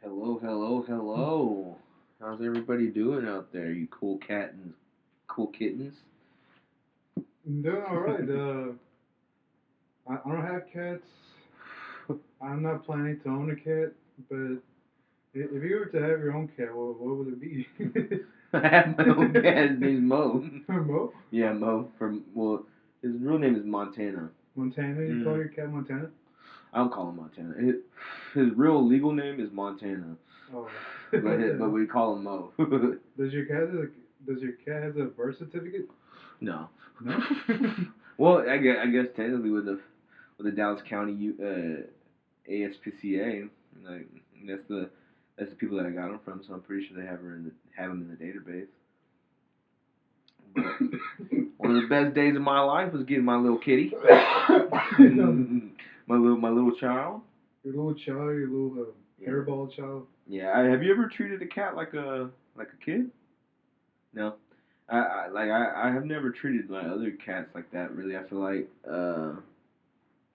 Hello, hello, hello. How's everybody doing out there, you cool kittens? I'm doing all right. I don't have cats. I'm not planning to own a cat, but if you were to have your own cat, what would it be? I have my own cat. His name's Mo. Mo? Yeah, Mo. His real name is Montana. Montana? You call Mm. your cat Montana? I don't call him Montana. His real legal name is Montana, Oh. but we call him Mo. Does your cat have a birth certificate? No. No. Well, I guess technically with the Dallas County ASPCA, like that's the people that I got them from. So I'm pretty sure they have them in the database. But one of the best days of my life was getting my little kitty, my little child. Your little child, your little hairball child. Yeah. Have you ever treated a cat like a kid? No. I have never treated my other cats like that. Really, I feel like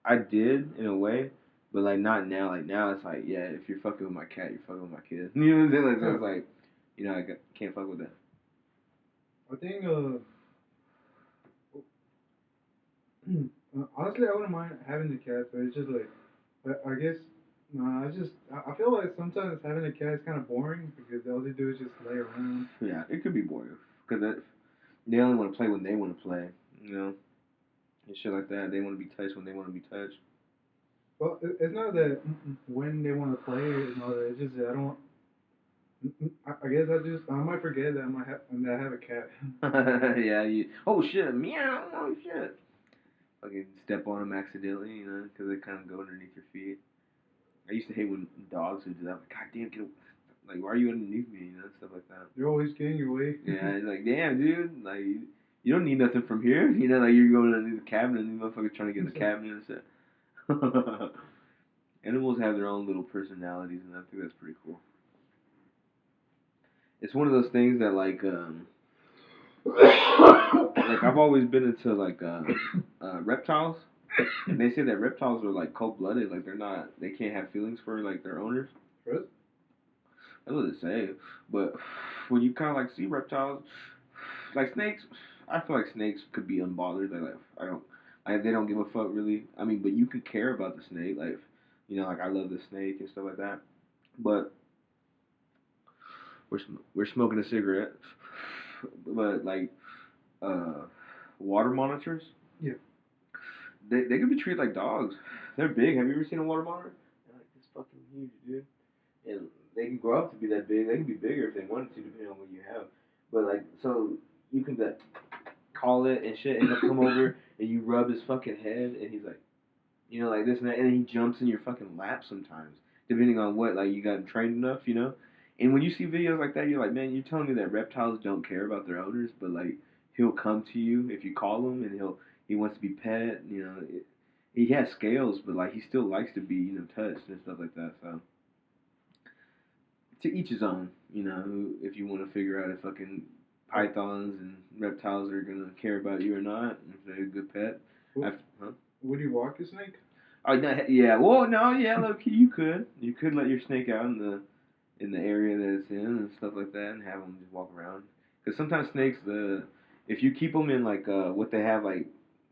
I did in a way, but like not now. Like now, it's like yeah, if you're fucking with my cat, you're fucking with my kid. You know what I'm saying? Like so it's like, can't fuck with that. I think honestly, I wouldn't mind having the cat, but it's just like, I guess, nah, I feel like sometimes having a cat is kind of boring because all they do is just lay around. Yeah, it could be boring because they only want to play when they want to play. You know, and shit like that. They want to be touched when they want to be touched. Well, it's not that when they want to play and all that. It's just that I don't want. I guess I might forget that that I have a cat. Yeah, oh shit, meow, oh shit. Fucking step on them accidentally, because they kind of go underneath your feet. I used to hate when dogs would do that. Like, God damn, like, why are you underneath me? Stuff like that. They're always getting your way. Yeah, it's like, damn, dude, like, you don't need nothing from here. Like, you're going underneath the cabinet and the motherfucker's trying to get in the cabinet and shit. Animals have their own little personalities, and I think that's pretty cool. It's one of those things that, like I've always been into, reptiles. And they say that reptiles are, like, cold-blooded. Like, they can't have feelings for, like, their owners. Really? That's what they say. But when you kind of like see reptiles, like snakes, I feel like snakes could be unbothered. I don't, like they don't give a fuck really. I mean, but you could care about the snake, like like I love the snake and stuff like that. But we're smoking a cigarette. But like uh, water monitors, Yeah. they could be treated like dogs. They're big. Have you ever seen a water monitor? They're like this fucking huge, dude. And they can grow up to be that big. They can be bigger if they wanted to, depending on what you have. But like, so you can call it and shit, and he'll come over and you rub his fucking head, and he's like, like this and that, and then he jumps in your fucking lap sometimes, depending on what like you got him trained enough. And when you see videos like that, you're like, man, you're telling me that reptiles don't care about their owners, but like he'll come to you if you call him, and he wants to be pet. He has scales, but like he still likes to be touched and stuff like that. So to each his own. If you want to figure out if fucking pythons and reptiles are gonna care about you or not, if they're a good pet. Huh? Would you walk a snake? Oh no, yeah. Well, no, yeah. Look, you could. You could let your snake out in the area that it's in and stuff like that, and have them just walk around. Because sometimes snakes, if you keep them in like what they have like,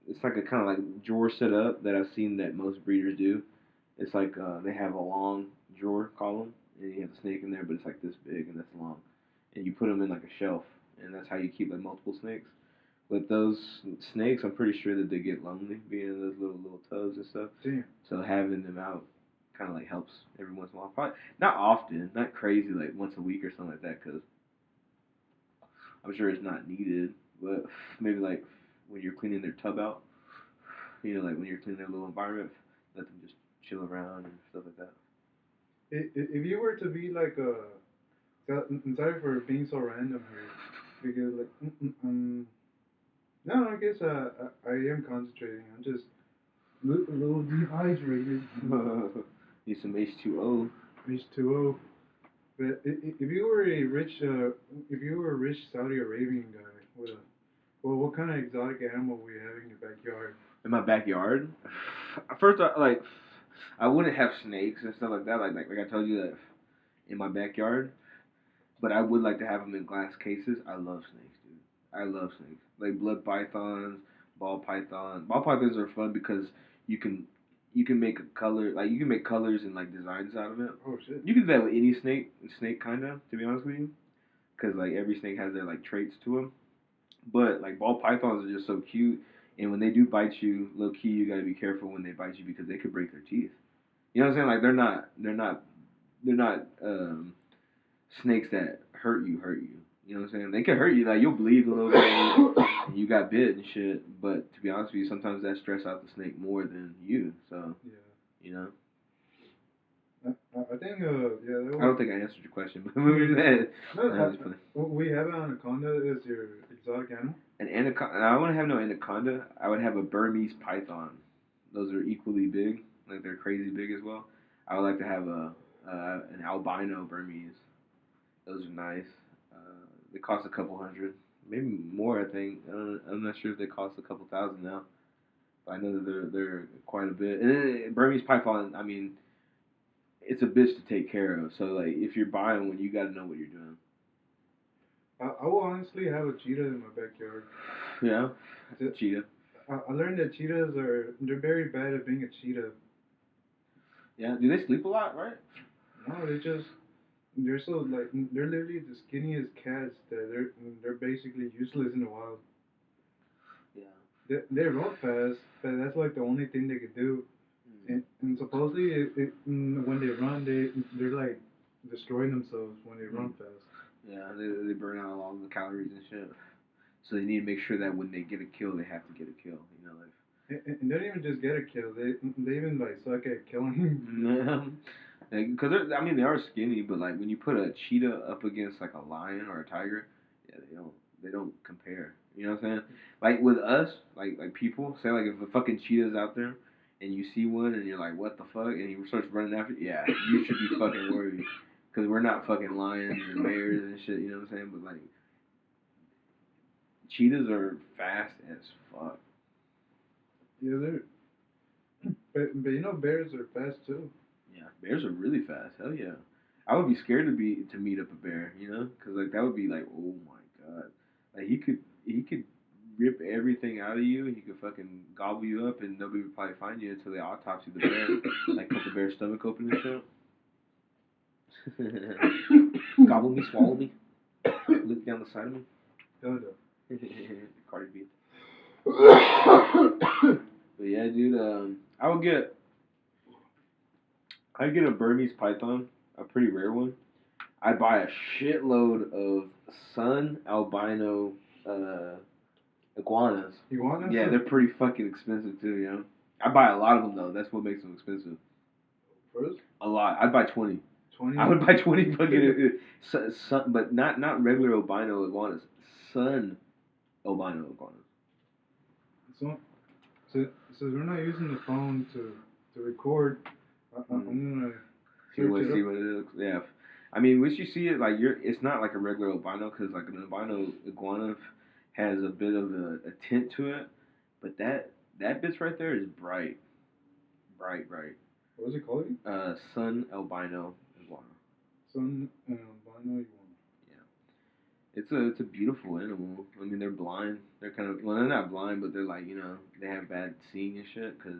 it's like a kind of like drawer set up that I've seen that most breeders do. It's like they have a long drawer column, and you have the snake in there, but it's like this big and this long, and you put them in like a shelf, and that's how you keep like multiple snakes. But those snakes, I'm pretty sure that they get lonely being in those little tubs and stuff. Damn. So having them out kind of like helps every once in a while. Probably not often, not crazy like once a week or something like that, because I'm sure it's not needed. But maybe like when you're cleaning their tub out, like when you're cleaning their little environment, let them just chill around and stuff like that. If you were to be like a, I'm sorry for being so random here, because like, no, I guess I am concentrating. I'm just a little dehydrated. Need some H2O. H2O. But if you were a if you were a rich Saudi Arabian guy with a, well, what kind of exotic animal would you have in your backyard? In my backyard, first, I wouldn't have snakes and stuff like that. Like I told you that in my backyard. But I would like to have them in glass cases. I love snakes, dude. I love snakes. Like blood pythons, ball python. Ball pythons are fun because you can you can make a color like you can make colors and like designs out of it. Oh shit. You can do that with any snake kind of, to be honest with you, because like every snake has their like traits to them. But like ball pythons are just so cute, and when they do bite you, low key, you gotta be careful when they bite you because they could break their teeth. You know what I'm saying? Like they're not snakes that hurt you. You know what I'm saying? They can hurt you, like you'll bleed a little bit, and you got bit and shit. But to be honest with you, sometimes that stress out the snake more than you. So Yeah. you know. I think yeah. That I don't think I answered your question, but moving that. No, No, just playing. we have an anaconda as your exotic animal. An anaconda. I wouldn't have no anaconda. I would have a Burmese python. Those are equally big. Like they're crazy big as well. I would like to have a an albino Burmese. Those are nice. They cost a couple hundred, maybe more. I think. I'm not sure if they cost a couple thousand now, but I know that they're quite a bit. And then Burmese python. I mean, it's a bitch to take care of. So like, if you're buying one, you got to know what you're doing. I will honestly have a cheetah in my backyard. Yeah, Just, cheetah. I learned that cheetahs they're very bad at being a cheetah. Yeah, do they sleep a lot? Right. No, they're so like they're literally the skinniest cats that they're basically useless in the wild. Yeah. They run fast, but that's like the only thing they can do. And supposedly when they run, they're like destroying themselves when they run fast. Yeah, they burn out all the calories and shit. So they need to make sure that when they get a kill, they have to get a kill. You know, And they don't even just get a kill. They even like suck at killing. like because I mean they are skinny, but like when you put a cheetah up against like a lion or a tiger, yeah, they don't compare. You know what I'm saying? Like with us, like people say like if a fucking cheetah's out there and you see one and you're like what the fuck and he starts running after you, yeah, you should be fucking worried because we're not fucking lions and bears and shit. You know what I'm saying? But like cheetahs are fast as fuck. Yeah, but you know bears are fast too. Yeah, bears are really fast. Hell yeah. I would be scared to meet up a bear, you know, because like that would be like, oh my god, like he could rip everything out of you. He could fucking gobble you up, and nobody would probably find you until they autopsy the bear, like cut the bear's stomach open and shit. Gobble me, swallow me, look down the side of me. No, Cardi B. But yeah, dude, I'd get a Burmese python, a pretty rare one. I'd buy a shitload of sun albino uh, iguanas. Iguanas? Yeah, they're pretty fucking expensive too, you know. I buy a lot of them though. That's what makes them expensive. First? A lot. I'd buy 20. 20? I would buy 20 fucking sun, but not regular albino iguanas. Sun albino iguanas. So, so, so we're not using the phone to record. I'm gonna see what it looks. Yeah, I mean, once you see it, like it's not like a regular albino because like an albino iguana has a bit of a tint to it, but that bitch right there is bright, bright, bright. What was it called again? Sun albino iguana. Sun albino iguana. It's a beautiful animal. I mean, they're blind. They're kind of well, they're not blind, but they're like they have bad seeing and shit because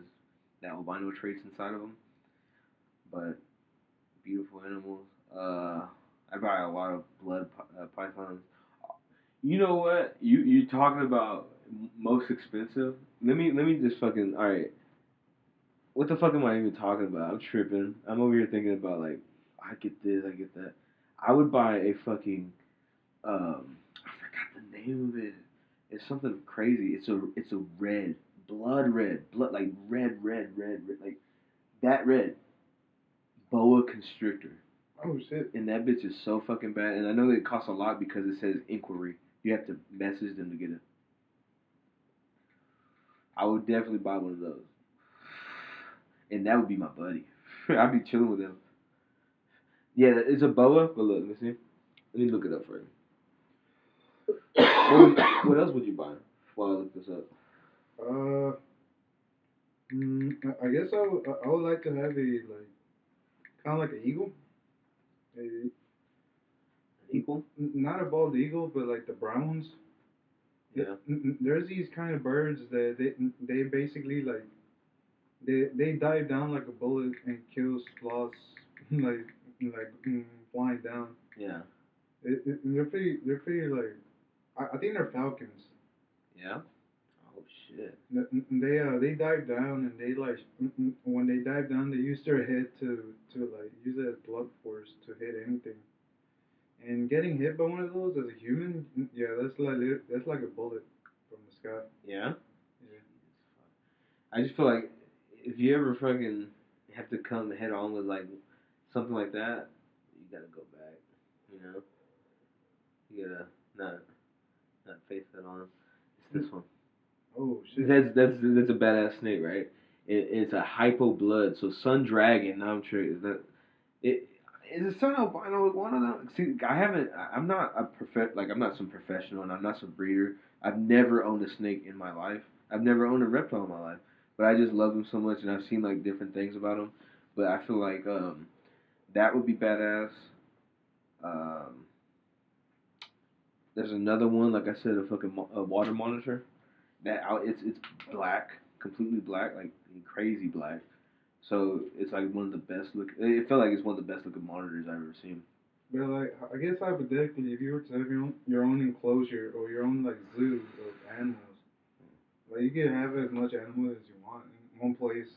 that albino traits inside of them. But beautiful animals. I buy a lot of blood pythons. You know what? You talking about most expensive? Let me just fucking all right. What the fuck am I even talking about? I'm tripping. I'm over here thinking about like I get this, I get that. I would buy a fucking I forgot the name of it. It's something crazy. It's a red, blood like red like that red boa constrictor. Oh shit! And that bitch is so fucking bad. And I know that it costs a lot because it says inquiry. You have to message them to get it. I would definitely buy one of those, and that would be my buddy. I'd be chilling with him. Yeah, it's a boa. But look, let me see. Let me look it up for you. What else would you buy while I look this up? I guess I would like to have a like kind of like an eagle. Uh, Eagle? Not a bald eagle, but like the brown ones. Yeah. There's these kind of birds that they basically like they dive down like a bullet and kill sloths like flying down. Yeah. They're pretty like I think they're falcons. Yeah. Oh shit. They dive down and they like when they dive down they use their head to like use it as blunt force to hit anything. And getting hit by one of those as a human, yeah, that's like a bullet from the sky. Yeah. Yeah. I just feel like if you ever fucking have to come head on with like something like that, you gotta go back. You know, you gotta not not face that on. It's this one. Oh shit. That's a badass snake, right? It's a hypo blood, so sun dragon. I'm sure is that it. Is it sun albino one of them? See, I haven't. I'm not a like I'm not some professional, and I'm not some breeder. I've never owned a snake in my life. I've never owned a reptile in my life, but I just love them so much, and I've seen like different things about them. But I feel like that would be badass. Um, there's another one, like I said, a fucking water monitor. It's black, completely black, like crazy black. So it's like one of the best look. It felt like it's one of the best looking monitors I've ever seen. But like I guess hypothetically, if you were to have your own enclosure or your own like zoo of animals, like you could have as much animal as you want in one place.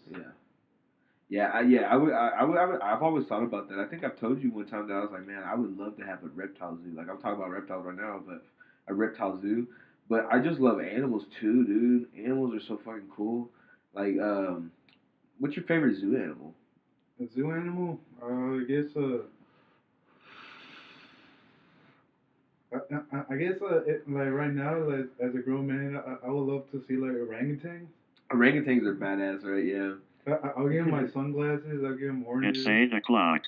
Yeah, yeah. I've always thought about that. I think I've told you one time that I was like, man, I would love to have a reptile zoo. Like I'm talking about reptiles right now, but a reptile zoo. But I just love animals too, dude. Animals are so fucking cool. Like, what's your favorite zoo animal? A zoo animal, I guess I guess like right now, like as a grown man, I would love to see like orangutans. Orangutans are badass, right? Yeah. I'll give him my sunglasses. I'll give him It's oranges. 8 o'clock.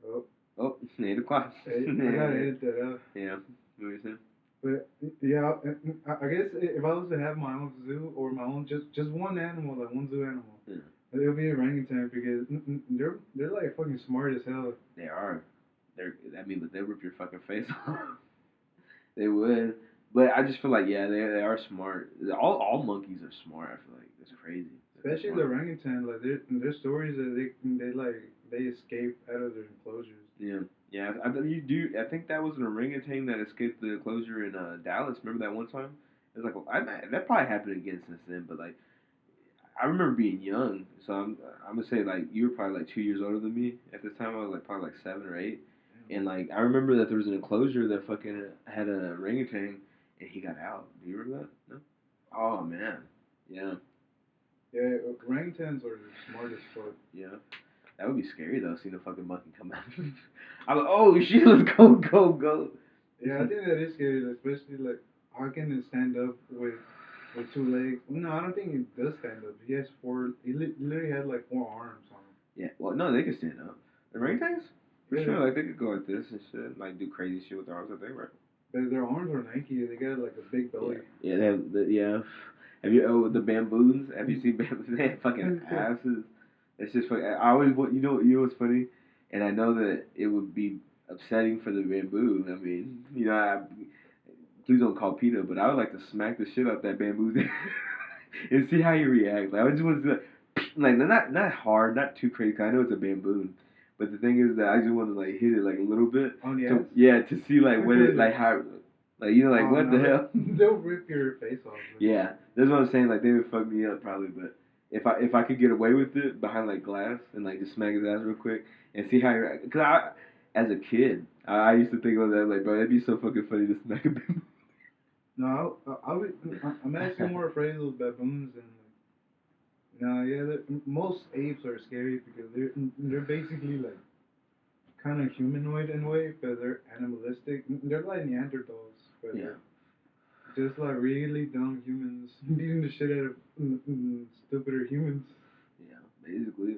Oh, Oh, 8 o'clock. I gotta edit that out. Yeah. What were you saying? But yeah, I guess if I was to have my own zoo or my own just one animal, like one zoo animal, Yeah. it'll be orangutan because they're like fucking smart as hell. They are. I mean, but they rip your fucking face off. They would. But I just feel like yeah, they are smart. All monkeys are smart. I feel like it's crazy. Especially the orangutan, like their stories that they like they escape out of their enclosures. Yeah, yeah. You do. I think that was an orangutan that escaped the closure in Dallas. Remember that one time? It was like that probably happened again since then. But like I remember being young, so I'm gonna say like you were probably like 2 years older than me at this time. I was like probably like 7 or 8, and like I remember that there was an enclosure that fucking had an orangutan, and he got out. Do you remember that? No. Oh man. Yeah. Yeah, orangutans are smart as fuck. Yeah. That would be scary though, seeing a fucking monkey come out. I'm like, oh shit, let's go. Yeah, I think that is scary, especially like how can it stand up with 2 legs? No, I don't think it does stand up. He has four. He literally has like 4 arms on him. Yeah. Well, no, they can stand up. The orangutans? For Yeah, sure. Like they could go like this and shit, like do crazy shit with their arms. I think, right? but their arms are lanky. They got like a big belly. Yeah, they have yeah. Have you the bamboos? Have you seen bamboos? They have fucking asses. It's just fucking. I always want you know what's funny, and I know that it would be upsetting for the bamboo. I mean, please don't call Peter, but I would like to smack the shit out that bamboo and see how he reacts. Like, I just want to like not hard, not too crazy. 'Cause I know it's a bamboo, but the thing is that I just want to like hit it like a little bit. On the to, ass? yeah, to see like what it like how like like Oh, what no, the hell. They'll rip your face off. Yeah, that's what I'm saying. Like they would fuck me up probably, but if I could get away with it behind like glass and like just smack his ass real quick and see how he react. Cause as a kid, I used to think about that like, bro, that'd be so fucking funny to smack a bamboo. No, I'm actually more afraid of those baboons than. No, yeah, most apes are scary because they're basically like kind of humanoid in a way, but they're animalistic. They're like Neanderthals, but Yeah. just like really dumb humans beating the shit out of stupider humans. Yeah, basically.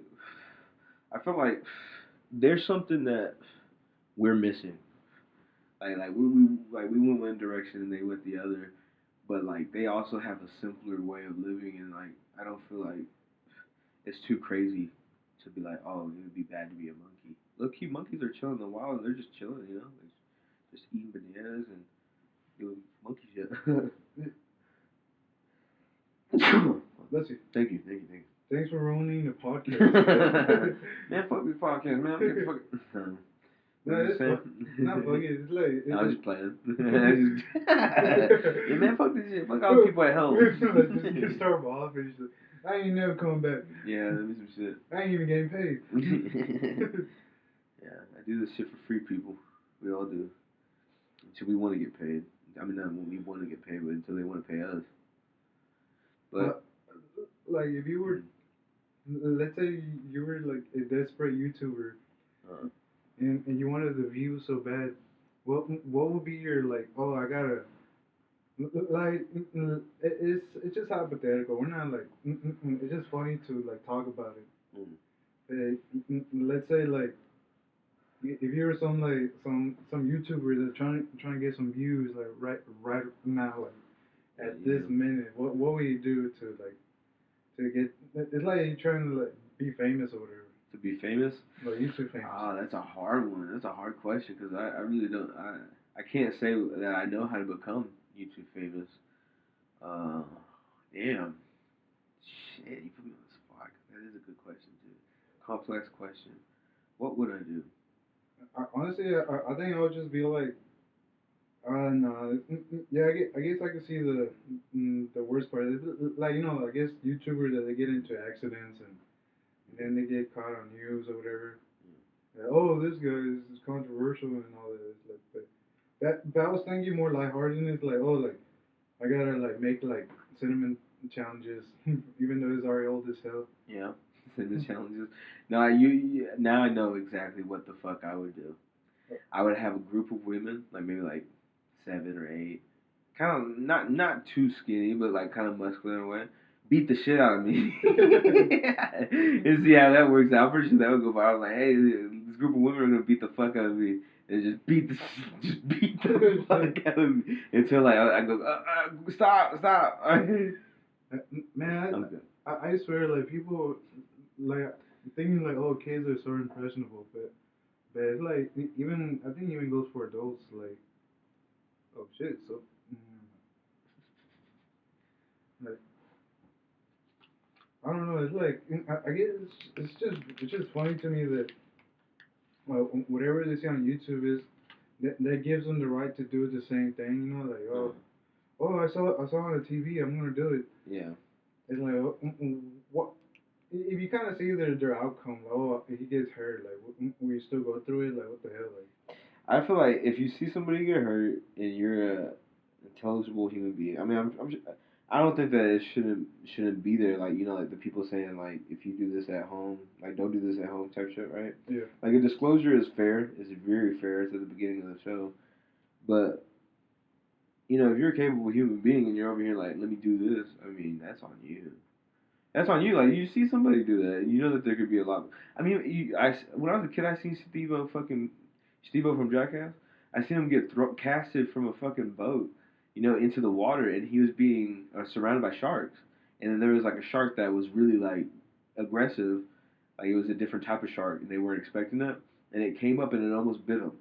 I feel like there's something that we're missing. We went one direction and they went the other, but like they also have a simpler way of living and like I don't feel like it's too crazy to be like, oh, it would be bad to be a monkey. low key monkeys are chilling in the wild. And they're just chilling, you know, just eating bananas and doing monkey shit. Bless you. Thank you. Thanks for ruining the podcast. Man, fuck this podcast, man. I'm getting fucking. No, it's not fucking. It's like I was just playing. Yeah, man, fuck this shit. Fuck all the people at home. Just start off and just, I ain't never coming back. Yeah, that'd be some shit. I ain't even getting paid. Yeah, I do this shit for free, people. We all do. Until we want to get paid. I mean, not when we want to get paid, but until they want to pay us. But like, if you were, let's say you were like a desperate YouTuber, and you wanted the views so bad, what would be your like? Oh, I gotta. Like it's just hypothetical. We're not like it's just funny to like talk about it. Let's say like if you were some like some YouTuber that's trying to get some views like right now like at this minute, what would you do to like to get? It's like you're trying to like be famous or whatever. To be famous? Like YouTube famous. Ah, that's a hard one. That's a hard question because I really don't. I can't say that I know how to become YouTube famous. Damn. Shit, you put me on the spot. That is a good question, too. Complex question. What would I do? Honestly, I think I would just be like, no, yeah, I guess I can see the worst part. Like, you know, I guess YouTubers that they get into accidents and then they get caught on news or whatever. Yeah, oh, this guy is controversial and all that. Like, but I was thinking more lightheartedness, like, oh, like I gotta like make like cinnamon challenges, even though it's already old as hell. Yeah, cinnamon challenges. No, now I know exactly what the fuck I would do. I would have a group of women, like maybe like 7 or 8, kind of not too skinny, but like kind of muscular in a way. Beat the shit out of me. Yeah. And see how that works out. I'm pretty sure that would go viral. Like, hey, this group of women are gonna beat the fuck out of me, and just beat the fuck out of me until like I go, stop. Man, I swear, like people, like thinking like, oh, kids are so impressionable, but it's like even I think even goes for adults. Like, oh shit, so like I don't know. It's like I guess it's just funny to me that well, whatever they see on YouTube is that gives them the right to do the same thing. You know, like oh I saw on the TV, I'm gonna do it. Yeah. It's like what if you kind of see their outcome? Like, oh, he gets hurt. Like, will you still go through it? Like, what the hell? Like, I feel like if you see somebody get hurt and you're a intelligible human being, I mean, I don't think that it shouldn't be there. Like, you know, like the people saying like, if you do this at home, like don't do this at home type shit, right? Yeah. Like a disclosure is fair. It's very fair. It's at the beginning of the show, but you know, if you're a capable human being and you're over here like, let me do this, I mean, that's on you. That's on you. Like you see somebody do that, and you know that there could be a lot. I mean, when I was a kid, I seen Steve-O from Jackass. I seen him get casted from a fucking boat, you know, into the water, and he was being surrounded by sharks. And then there was like a shark that was really like aggressive, like it was a different type of shark, and they weren't expecting that, and it came up and it almost bit him.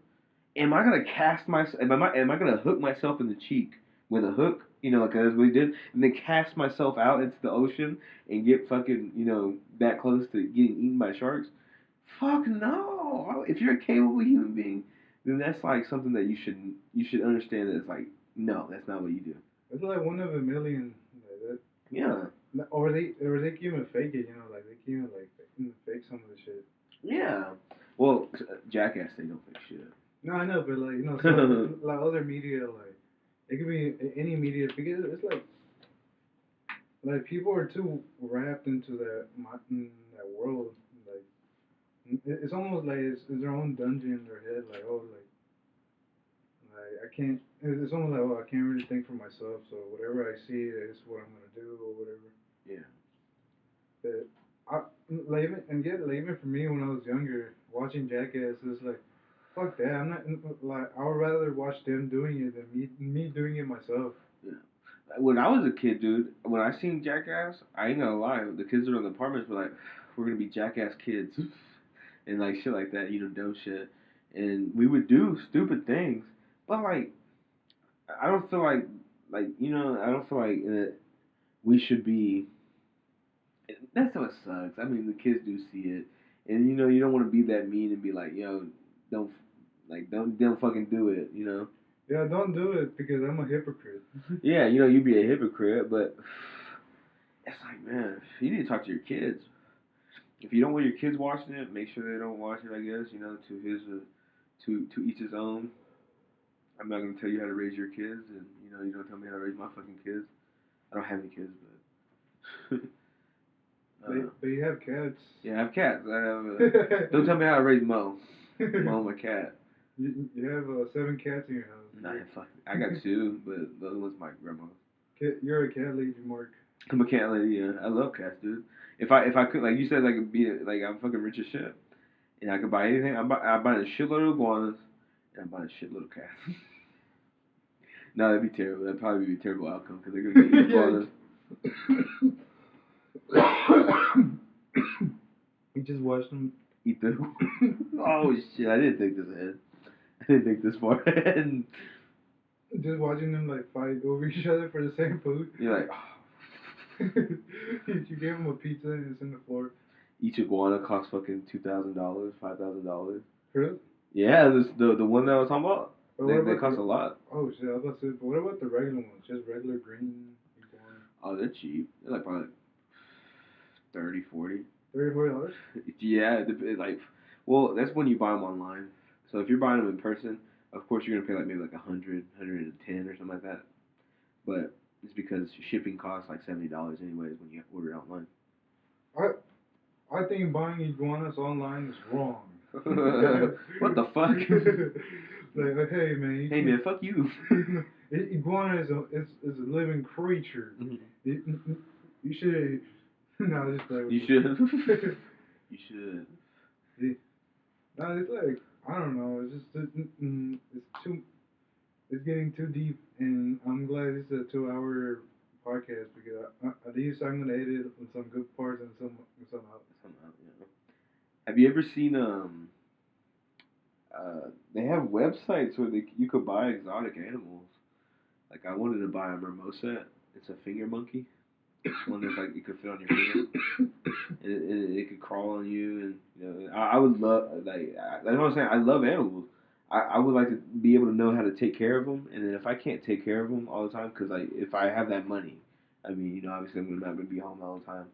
Am I gonna cast myself? Am I gonna hook myself in the cheek with a hook? You know, like that's what he did, and then cast myself out into the ocean and get fucking, you know, that close to getting eaten by sharks? Fuck no! If you're a capable human being, then that's like something that you should understand that it's like no, that's not what you do. It's like one of a million. Like that. Yeah. Or they can even fake it. You know, like they can even like fake some of the shit. Yeah. Well, Jackass they don't fake shit. No, I know, but like you know, so, like other media, like it could be any media because it's like people are too wrapped into that world. Like it's almost like it's their own dungeon in their head. Like oh, like I can't. It's almost like oh, I can't really think for myself. So whatever I see is what I'm gonna do or whatever. Yeah. But I like even and yet like even for me when I was younger, watching Jackass is like. Fuck that! I'm not like I would rather watch them doing it than me doing it myself. Yeah. When I was a kid, dude, when I seen Jackass, I ain't gonna lie, the kids that were in the apartments were like, "We're gonna be Jackass kids." and like shit like that, dumb shit. And we would do stupid things, but like I don't feel I don't feel like we should be. That's what sucks. I mean, the kids do see it, and you don't want to be that mean and be like, yo, don't don't fucking do it, Yeah, don't do it because I'm a hypocrite. Yeah, you'd be a hypocrite, but it's like, man, you need to talk to your kids. If you don't want your kids watching it, make sure they don't watch it. I guess to each his own. I'm not gonna tell you how to raise your kids, and you don't tell me how to raise my fucking kids. I don't have any kids, but But you have cats. yeah, I have cats. I have. Don't tell me how to raise Mo. Mo, my cat. You have 7 cats in your house. Nah, fuck. I got 2, but the other one's my grandma's. You're a cat lady, Mark. I'm a cat lady. Yeah, I love cats, dude. If I could, like you said, like I'm fucking rich as shit, and I could buy anything. I buy a shitload of iguanas, and I buy a shitload of cats. No, that'd be terrible. That'd probably be a terrible outcome because they're gonna get iguanas. You just watched them eat the. Oh shit! I didn't think this ahead. I didn't think this far ahead. Just watching them like fight over each other for the same food. You're like, oh. You gave them a pizza and it's in the floor. Each iguana costs fucking $2,000, $5,000. Really? Yeah, the one that I was talking about. They cost a lot. Oh shit! I was about to say, but what about the regular ones? Just regular green iguana? Oh, they're cheap. They're like probably $30, $40. $30, $40? Yeah, well, that's when you buy them online. So if you're buying them in person, of course you're gonna pay like maybe like 100, 110 or something like that. But it's because shipping costs like $70 anyways when you order it online. I think buying iguanas online is wrong. What the fuck? Like, hey man. Hey man, fuck you. Iguana is a living creature. Mm-hmm. You should. No, just play with you should. You should. No, it's like I don't know. It's just it's too. It's getting too deep, and I'm glad this is a 2-hour podcast because at least I'm gonna edit some good parts and some out. Yeah. Have you ever seen they have websites where you could buy exotic animals. Like I wanted to buy a marmoset. It's a finger monkey. One that's like you could fit on your finger. It could crawl on you, and I would love that's what I'm saying. I love animals. I would like to be able to know how to take care of them, and then if I can't take care of them all the time, because like if I have that money, I mean obviously I'm not gonna be home all the time.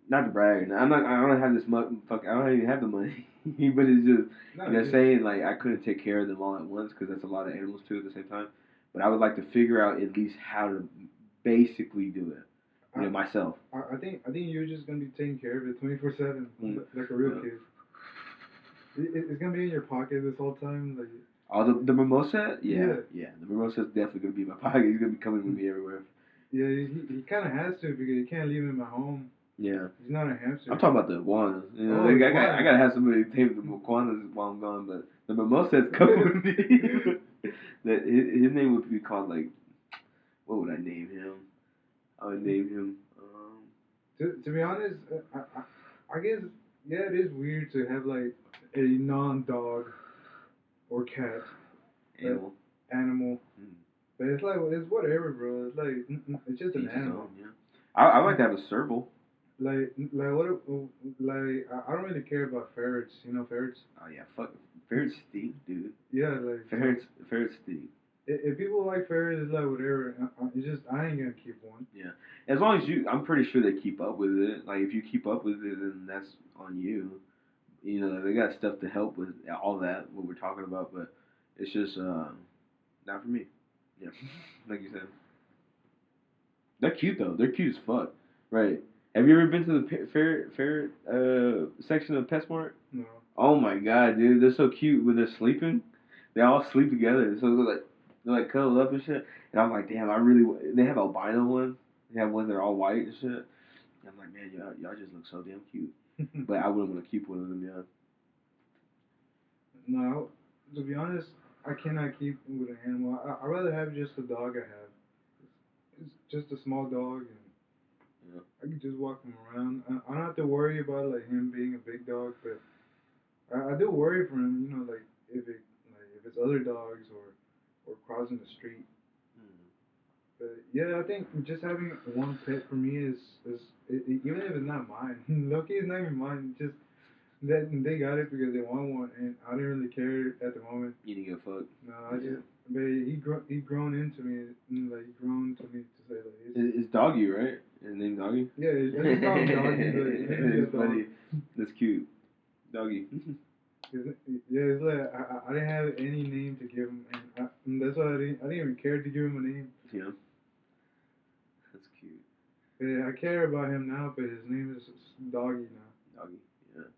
Not to brag, I'm not. I don't have this much. Fuck, I don't even have the money. But it's just saying like I couldn't take care of them all at once because that's a lot of animals too at the same time. But I would like to figure out at least how to basically do it, myself. I think you're just gonna be taking care of it 24/7, like a real kid. It's gonna be in your pocket this whole time, like. Oh, the mimosa? Yeah. The mimosa is definitely gonna be in my pocket. He's gonna be coming with me everywhere. Yeah, he kind of has to because you can't leave him at home. Yeah. He's not a hamster. I'm talking about the iguanas. I gotta have somebody tame the iguanas while I'm gone, but the mimosa is coming with me. That his name would be called like, what would I name him? I would name him. To be honest, I guess it is weird to have like a non-dog or cat animal. But it's like it's whatever, bro. It's like it's just an animal. Yeah. I like to have a serval. Like what? Like I don't really care about ferrets. You know ferrets? Oh yeah, fuck ferrets stink, dude. Yeah, like ferrets stink. If people like ferrets, it's like whatever. It's just I ain't gonna keep one. Yeah, as long as I'm pretty sure they keep up with it. Like if you keep up with it, then that's on you. They got stuff to help with all that what we're talking about, but it's just not for me. Yeah, like you said. They're cute though. They're cute as fuck. Right. Have you ever been to the ferret section of PetSmart? No. Oh my god, dude, they're so cute when they're sleeping. They all sleep together, so they're like cuddled up and shit. And I'm like, damn, they have albino ones. They have ones that are all white and shit. And I'm like, man, y'all just look so damn cute. But I wouldn't want to keep one of them, yeah. No, to be honest, I cannot keep with an animal. I'd rather have just the dog I have. It's just a small dog, and I can just walk him around. I don't have to worry about like him being a big dog, but I do worry for him. You know, like if it's other dogs or crossing the street. Mm. But yeah, I think just having one pet for me is even if it's not mine. Loki is not even mine. Just that they got it because they want one, and I didn't really care at the moment. You didn't give a fuck. No, I just. But he grown into me, like he grown to me to say like It's Doggy, right? His name Doggy? yeah, I just call him Doggy, but he can be a It's dog. funny. That's cute. Doggy. Yeah, it's like I didn't have any name to give him, and that's why I didn't even care to give him a name. Yeah. That's cute. But yeah, I care about him now, but his name is Doggy now. Doggy. Yeah.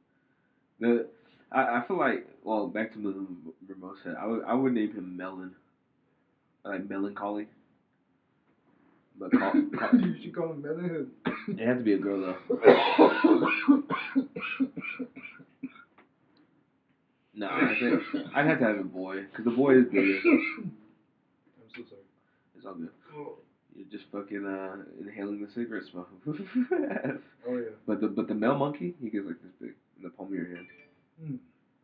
The I feel like, well, back to the remote set. I would name him Melon. I like melancholy. But You should call him Melon. it has to be a girl though. No, I'd have to have a boy because the boy is bigger. I'm so sorry. It's all good. Oh. You're just fucking inhaling the cigarette smoke. Oh yeah. But the male monkey, he gets like this big in the palm of your hand. Hmm.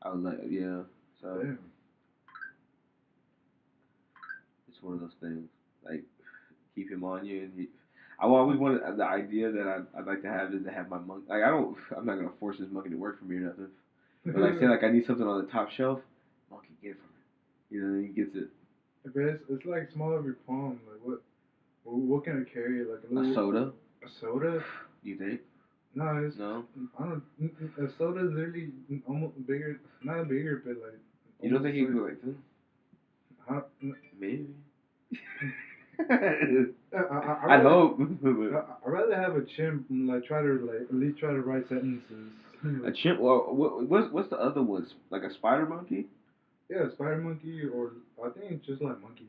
I was like, yeah. So Damn. it's one of those things. Like keep him on you, and I always wanted the idea that I'd like to have is to have my monkey. Like I'm not gonna force this monkey to work for me or nothing. But like say like I need something on the top shelf, monkey get it from me. You know, he gets it. But it's like small of your palm. Like what can I carry? Like a little A soda? A soda? You think? No, it's No. I don't. A soda is literally almost bigger. Not bigger, but like. You don't think he could go like this? Maybe. I'd hope. I'd rather have a chimp and like try to like at least try to write sentences. A chimp? Well, what's the other ones? Like a spider monkey? Yeah, spider monkey, or I think it's just like monkey.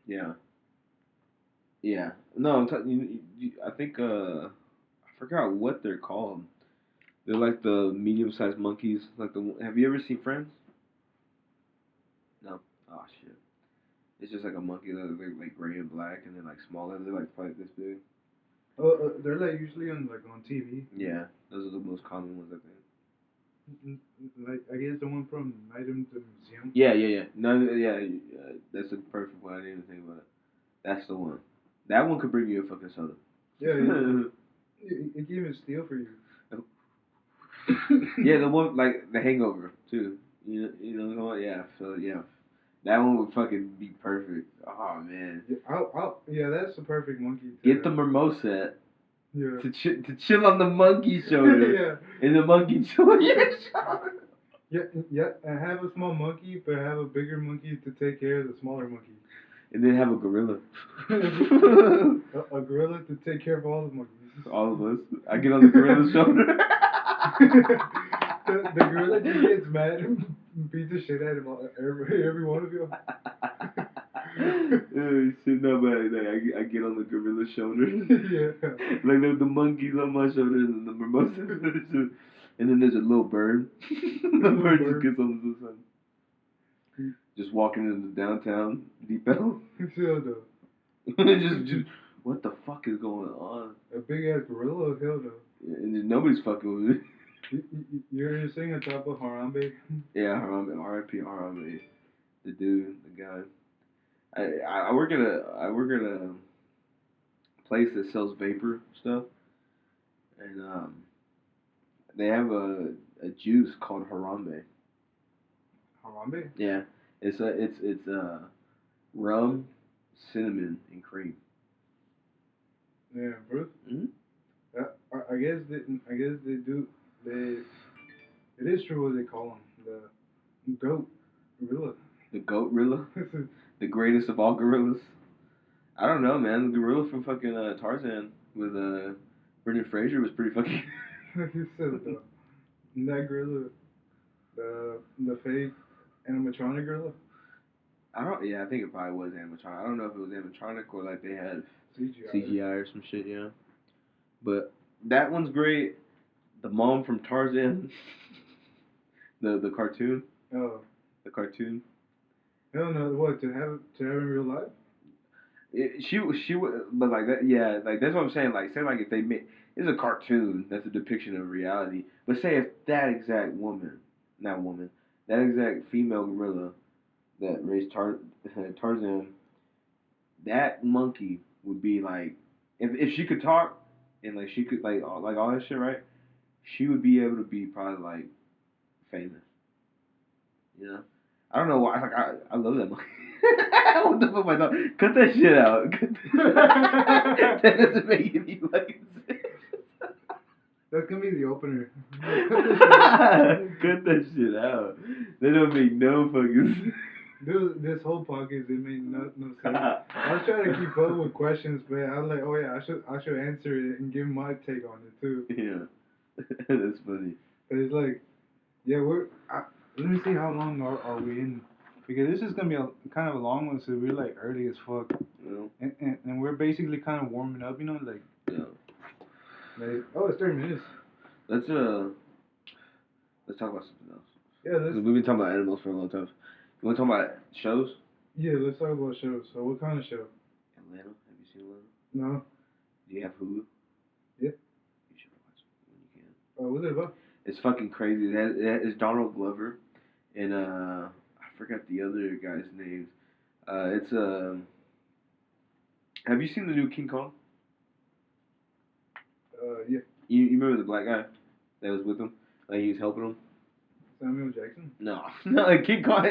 Yeah. Yeah. No, I'm I think I forgot what they're called. They're like the medium-sized monkeys. Like have you ever seen Friends? No. Oh shit. It's just like a monkey that they're like gray and black, and then like smaller. They're like probably this big. They're like usually on TV. Yeah, those are the most common ones, I think. Like I guess the one from Night in the Museum. Yeah. No, yeah, that's the perfect one. I didn't even think about it. That's the one. That one could bring you a fucking soda. Yeah, it can even steal for you. Yeah, the one like the Hangover too. You know what? Yeah, so yeah, that one would fucking be perfect. Oh man. Yeah, that's the perfect monkey. Get the mimosa. Yeah. To chill on the monkey's shoulder. Yeah. And the monkey chill on your shoulder. Yeah. And have a small monkey, but have a bigger monkey to take care of the smaller monkey. And then have a gorilla. A gorilla to take care of all the monkeys. All of us. I get on the gorilla's shoulder. the gorilla just gets mad and beats the shit out of every one of you. Shit, no, but I get on the gorilla's shoulder. Yeah. Like the monkey's on my shoulder and the mimosa. And then there's a little bird. The bird just gets on the sun. Just walking into downtown Deep Ellum. Hell no. just what the fuck is going on? A big ass gorilla? Hell no. Yeah, and just nobody's fucking with it. You're sitting on top of Harambe? Yeah, Harambe, R.I.P. Harambe, the dude, the guy. I work at a place that sells vapor stuff, and they have a juice called Harambe. Harambe? Yeah, it's rum, cinnamon, and cream. Yeah, Bruce. Mm-hmm. I guess they do. It is true what they call them. The goat gorilla. The goat gorilla. The greatest of all gorillas. I don't know, man. The gorilla from fucking Tarzan with Brendan Fraser was pretty fucking. He said that gorilla, the fake animatronic gorilla. Yeah, I think it probably was animatronic. I don't know if it was animatronic or like they had CGI. CGI or some shit, yeah. But that one's great. The mom from Tarzan. the cartoon. Oh. The cartoon. Hell no! What to have in real life? She would, but like that, yeah, like that's what I'm saying. Like, say like if they made it's a cartoon that's a depiction of reality, but say if that exact woman not woman, that exact female gorilla that raised Tarzan, that monkey would be like, if she could talk and like she could like all that shit, right? She would be able to be probably like famous. You know, I don't know why. I love that monkey. What the fuck am I talking? Cut that shit out. That doesn't make any fucking sense. That's gonna be the opener. Cut that shit out. That don't make no fucking sense. Dude, this whole podcast it made no sense. I was trying to keep up with questions, but I was like, oh yeah, I should answer it and give my take on it too. Yeah, that's funny. But it's like, yeah, let me see how long are we in, because this is gonna be kind of a long one, so we're like early as fuck, and we're basically kind of warming up, like. Yeah. Like, oh, it's 30 minutes. Let's talk about something else. Yeah, we've been talking about animals for a long time. You want to talk about shows? Yeah, let's talk about shows. So, what kind of show? Atlanta. Have you seen Atlanta? No. Do you have Hulu? Yeah. You should watch it when you can. What's it about? It's fucking crazy. It's Donald Glover, and I forgot the other guy's names. It's Have you seen the new King Kong? Yeah. You remember the black guy that was with him? Like he was helping him? Samuel Jackson? No. No, like King Kong.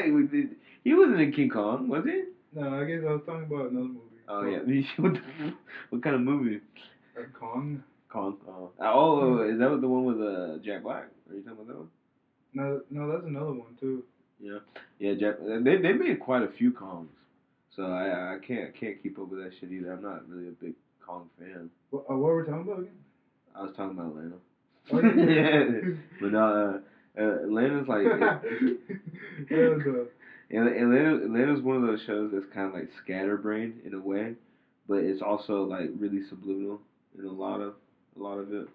He wasn't in King Kong, was he? No, I guess I was talking about another movie. Oh, yeah. What kind of movie? Kong. Kong. Oh, is that the one with Jack Black? Are you talking about that one? No, that's another one too. Yeah. Yeah, Jack. They made quite a few Kongs. So I can't keep up with that shit either. I'm not really a big Kong fan. What were we talking about again? I was talking about Atlanta. Oh, yeah. Yeah. But no, Atlanta's like Atlanta's one of those shows that's kind of like scatterbrained in a way, but it's also like really subliminal in a lot of it.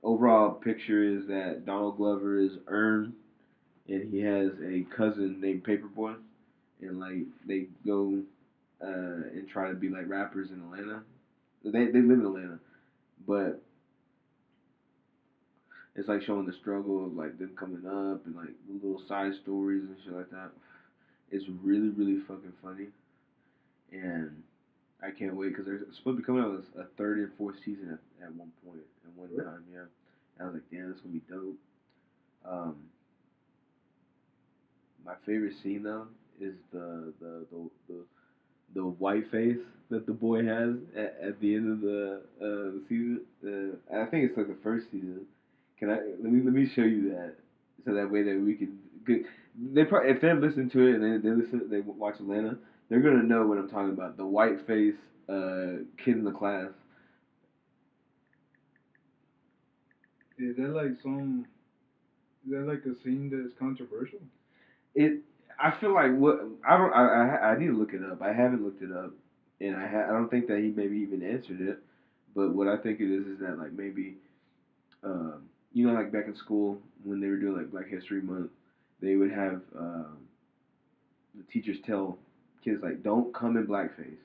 Overall picture is that Donald Glover is earned, and he has a cousin named Paperboy, and like they go and try to be like rappers in Atlanta. They live in Atlanta, but it's like showing the struggle of like them coming up and like the little side stories and shit like that. It's really really fucking funny, and I can't wait because they're supposed to be coming out with a third and fourth season at one point and one time. Yeah, and I was like, damn, this is gonna be dope. My favorite scene though is the white face that the boy has at the end of the season. I think it's like the first season. Let me show you that so that way that we can. They probably if they listen to it and they watch Atlanta, they're gonna know what I'm talking about. The white face kid in the class. Is that like a scene that's controversial? I feel like what I need to look it up. I haven't looked it up, and I don't think that he maybe even answered it. But what I think it is that like maybe, like back in school when they were doing like Black History Month, they would have the teachers tell kids like don't come in blackface.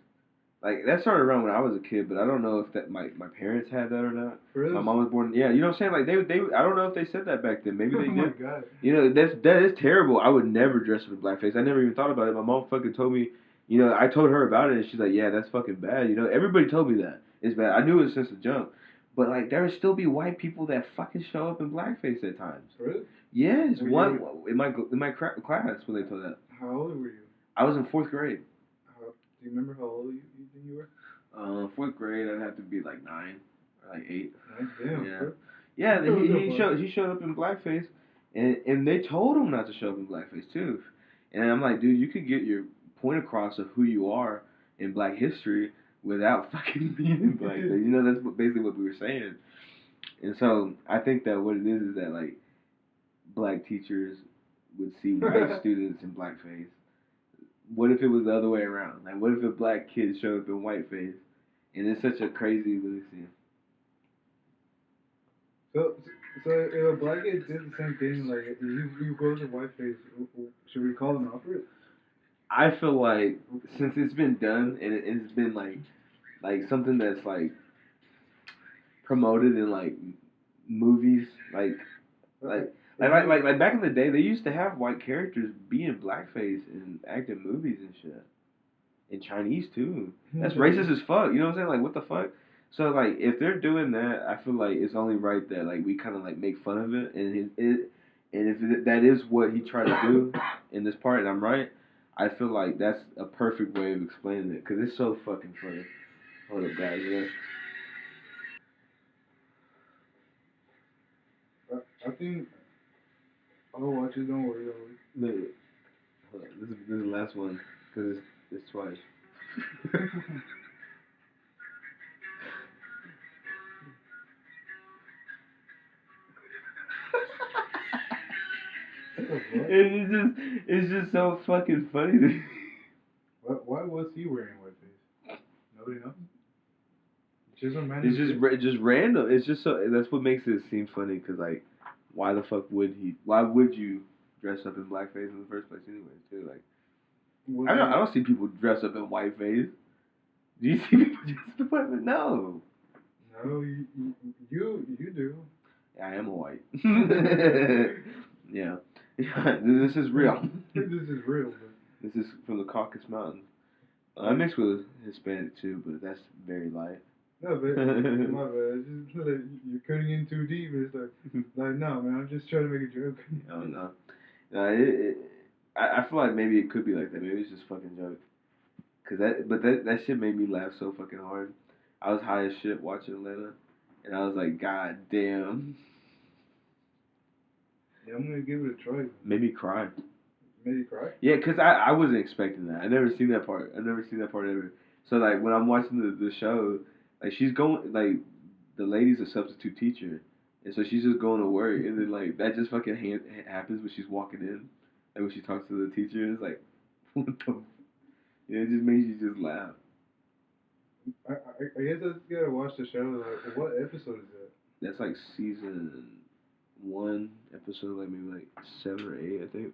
Like that started around when I was a kid, but I don't know if that my parents had that or not. Really? My mom was born. Yeah, you know what I'm saying? Like they I don't know if they said that back then. Maybe they did. Oh my god. That is terrible. I would never dress up in blackface. I never even thought about it. My mom fucking told me. I told her about it, and she's like, "Yeah, that's fucking bad." Everybody told me that it's bad. I knew it since the jump, but like there would still be white people that fucking show up in blackface at times. Really? Yes, in my class when they told that. How old were you? I was in 4th grade. Do you remember how old you think you were? 4th grade, I'd have to be like 9 or like 8. Damn. Yeah. Yeah, he showed up in blackface, and they told him not to show up in blackface too. And I'm like, dude, you could get your point across of who you are in Black history without fucking being in blackface. That's basically what we were saying. And so I think that what it is that like black teachers would see white students in blackface. What if it was the other way around? Like, what if a black kid showed up in whiteface? And it's such a crazy little scene. So if a black kid did the same thing, like you go to whiteface, should we call them out for it? I feel like since it's been done and it's been like something that's like promoted in like movies, like Like back in the day, they used to have white characters be in blackface and act in movies and shit. In Chinese too. That's racist as fuck. You know what I'm saying? Like what the fuck? So like if they're doing that, I feel like it's only right that like we kind of like make fun of it, and if that is what he tried to do in this part, and I'm right, I feel like that's a perfect way of explaining it because it's so fucking funny. Hold up, guys. Yeah. I think I'll watch it. Don't worry. Look, hold up. This is the last one because it's twice. It's just so fucking funny to me. Why was he wearing whiteface? Nobody knows. Just a man. It's just random. It's just so that's what makes it seem funny because like, why the fuck would he? Why would you dress up in blackface in the first place, anyways? Too like, I don't see people dress up in whiteface. Do you see people dress up in whiteface? No. No, you do. Yeah, I am a white. Yeah. This is real. This is real. This is from the Caucasus Mountains. I mix with Hispanic too, but that's very light. No, but my bad. It's just like you're cutting in too deep. It's like no, man. I'm just trying to make a joke. Oh no. I feel like maybe it could be like that. Maybe it's just fucking joke. But that shit made me laugh so fucking hard. I was high as shit watching Atlanta, and I was like, God damn. Yeah, I'm gonna give it a try. Made me cry. Made you cry? Yeah, cause I wasn't expecting that. I never seen that part. I never seen that part ever. So like when I'm watching the show, like she's going like the lady's a substitute teacher, and so she's just going to work, and then like that just fucking happens when she's walking in, and when she talks to the teacher, it's like, what the. Yeah, it just makes you just laugh. I guess I just gotta watch the show. Like, what episode is that? That's like season 1, episode like maybe like 7 or 8, I think.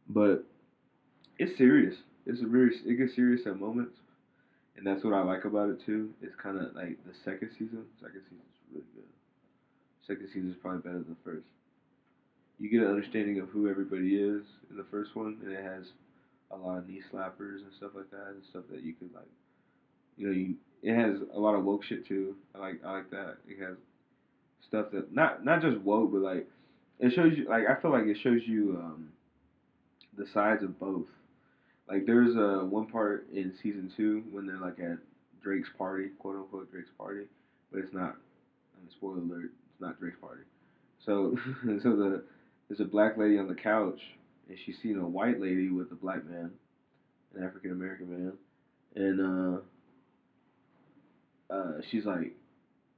But it's serious. It gets serious at moments, and that's what I like about it too. It's kind of like the second season. Second season's really good. Second season is probably better than the first. You get an understanding of who everybody is in the first one, and it has a lot of knee slappers and stuff like that, and stuff that you could like, it has a lot of woke shit too. I like that. It has stuff that not just woke, but like it shows you. Like I feel like it shows you the sides of both. Like there's one part in season 2 when they're like at Drake's party, quote unquote Drake's party, but it's not. I mean, spoiler alert, it's not Drake's party. So there's a black lady on the couch, and she's seeing a white lady with a black man, an African American man, and she's like,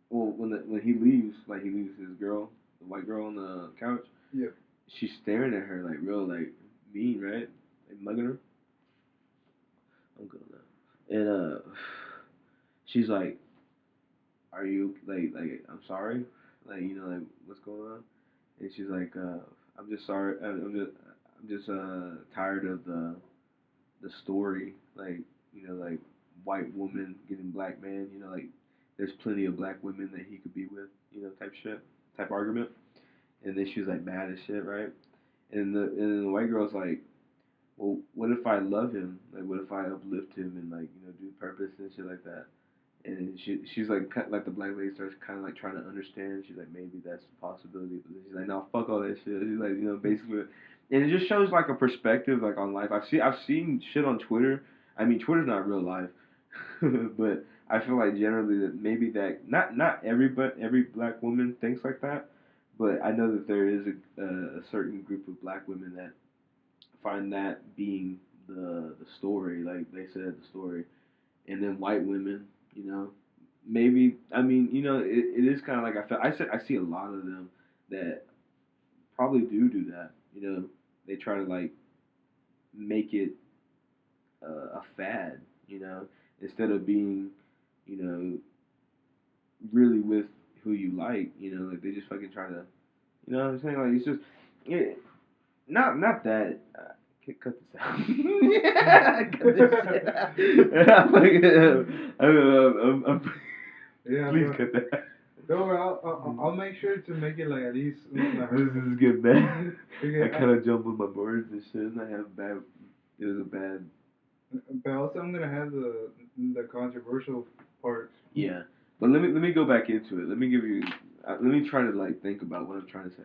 well, when he leaves, like he leaves his girl, the white girl on the couch. Yeah. She's staring at her like real like mean, right? Like mugging her. I'm good on that. And she's like, "Are you like I'm sorry, like like what's going on?" And she's like, "I'm just sorry. I'm just tired of the story, like like white woman getting black man. Like there's plenty of black women that he could be with, type shit, type argument." And then she was like mad as shit, right? And the white girl's like, well, what if I love him? Like, what if I uplift him and like do purpose and shit like that? And she's like the black lady starts kind of like trying to understand. She's like, maybe that's a possibility, but then she's like, no, fuck all that shit. She's like, basically, and it just shows like a perspective like on life. I've seen shit on Twitter. I mean, Twitter's not real life, but I feel like generally that maybe that not every black woman thinks like that, but I know that there is a certain group of black women that find that being the story, like they said the story, and then white women, maybe I mean it is kind of like I see a lot of them that probably do that, they try to like make it a fad, instead of being, really with who you like they just fucking try to, what I'm saying, like it's just not that. Cut this out. Yeah, cut this shit out. I'm, Yeah, please cut that. Don't worry, I'll make sure to make it like at least like This is getting bad. because I kind of jumbled my words and shit, and I have bad. It was a bad. but also I'm gonna have the controversial part. Yeah, but let me go back into it. Let me give you. Let me try to like think about what I'm trying to say,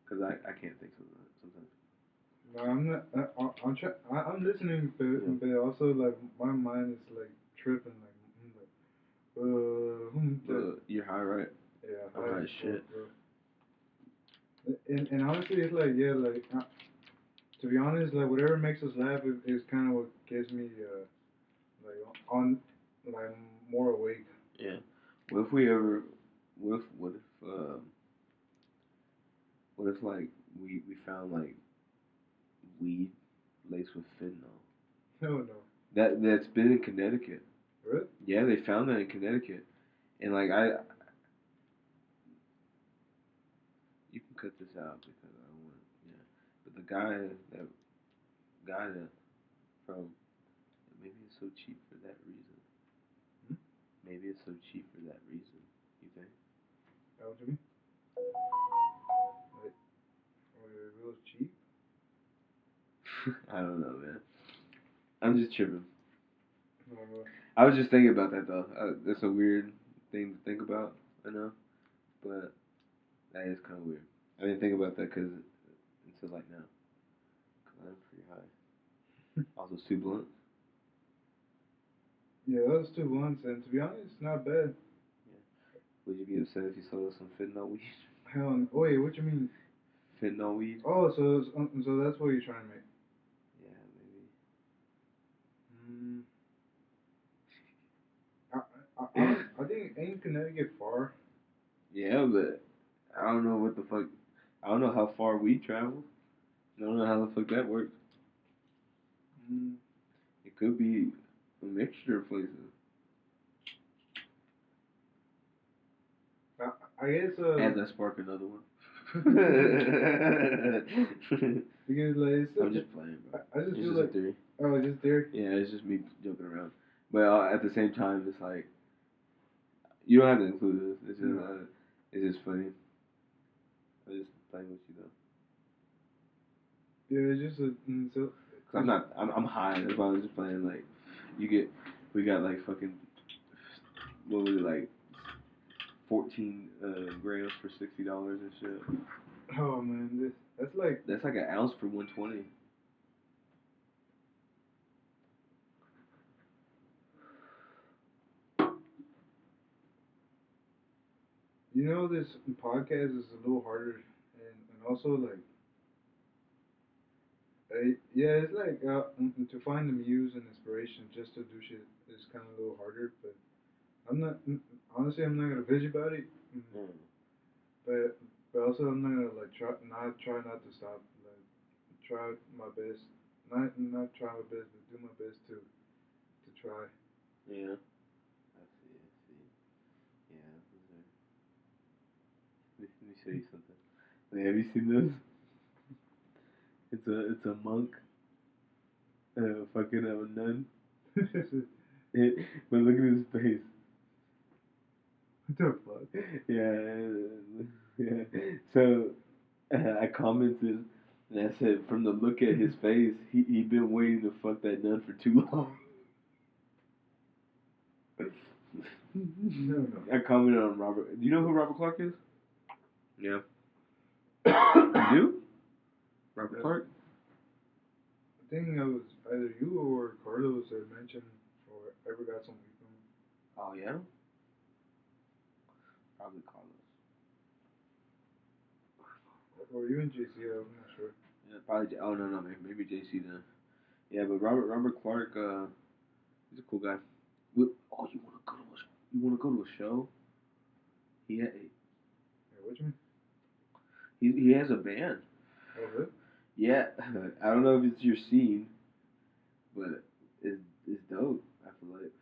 because I can't think sometimes. No, I'm not. I'm listening, but also like my mind is like tripping, You're high, right? yeah, I'm high as shit. bro. And honestly, it's like yeah, like to be honest, like whatever makes us laugh is kind of what gets me like on like more awake. Yeah. What if we ever? What if like we found like weed laced with fentanyl? No, no. That's been in Connecticut. Really? Yeah, they found that in Connecticut, and like you can cut this out because I don't want. Yeah, but the guy that from maybe it's so cheap for that reason. Hmm? Maybe it's so cheap for that reason. You think? That what you mean? Like, real cheap? I don't know, man. I'm just tripping. Uh, I was just thinking about that though. That's a weird thing to think about. I know, but that is kind of weird. I didn't think about that because until like now. 'Cause I'm pretty high. Also, two blunts. yeah, those two ones, and to be honest, not bad. Yeah. Would you be upset if you sold us some fentanyl weed? Hell, wait, what you mean? Fentanyl weed? Oh, so that's what you're trying to make. Yeah, maybe. Mm, I think ain't Connecticut far. Yeah, but I don't know what the fuck. I don't know how far weed travels. I don't know how the fuck that works. Mm, It could be a mixture of places. I guess As I spark another one. because like I'm just playing, bro. I just It's feel just a like theory. oh, just there. Yeah, it's just me joking around. But at the same time, it's like you don't have to include this. It's just funny. I'm just playing with you Yeah, it's just a so. though. Cause I'm not. I'm high. That's why I'm just playing. Like you get. We got like fucking. What was it like? 14 grams for $60 and shit. Oh man, that's like That's like an ounce for 120. this podcast is a little harder, and also like yeah, it's like to find the muse and inspiration just to do shit is kind of a little harder. But I'm not honestly I'm not gonna bitch about it. Mm. But also I'm not gonna like try not to stop. Like try my best, not try my best, but do my best to try. Yeah. I see. I see. Yeah. Let me show you something. Wait, have you seen this? It's a monk, fucking a nun. But look at his face. What the fuck? Yeah, yeah. So I commented and I said, from the look at his face, he been waiting to fuck that nun for too long. No, no. I commented on Robert. Do you know who Robert Clark is? Yeah. You do? Robert Clark? I think it was either you or Carlos that mentioned or ever got some weed from him. Oh yeah. Probably Carlos. Or even JC, I'm not sure. Yeah, probably. Oh no, maybe JC then. Yeah, but Robert Clark, he's a cool guy. Oh, you wanna go to a show? He ha- Yeah, what you mean? he has a band. Oh, really? Yeah, I don't know if it's your scene, but it's dope. I feel like.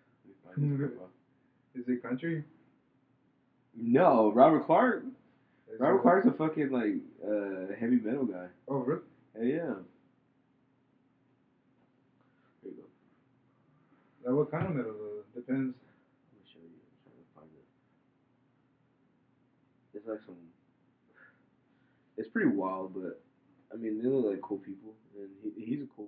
Let me find his profile. Is it country? No, Robert Clark. Is Robert it, Clark's a fucking like heavy metal guy. oh, really? Hell yeah. There you go. Now, what kind of metal though? Depends. Let me show you. I'm trying to find it. like some. It's pretty wild, but I mean, they look like cool people, and he's a cool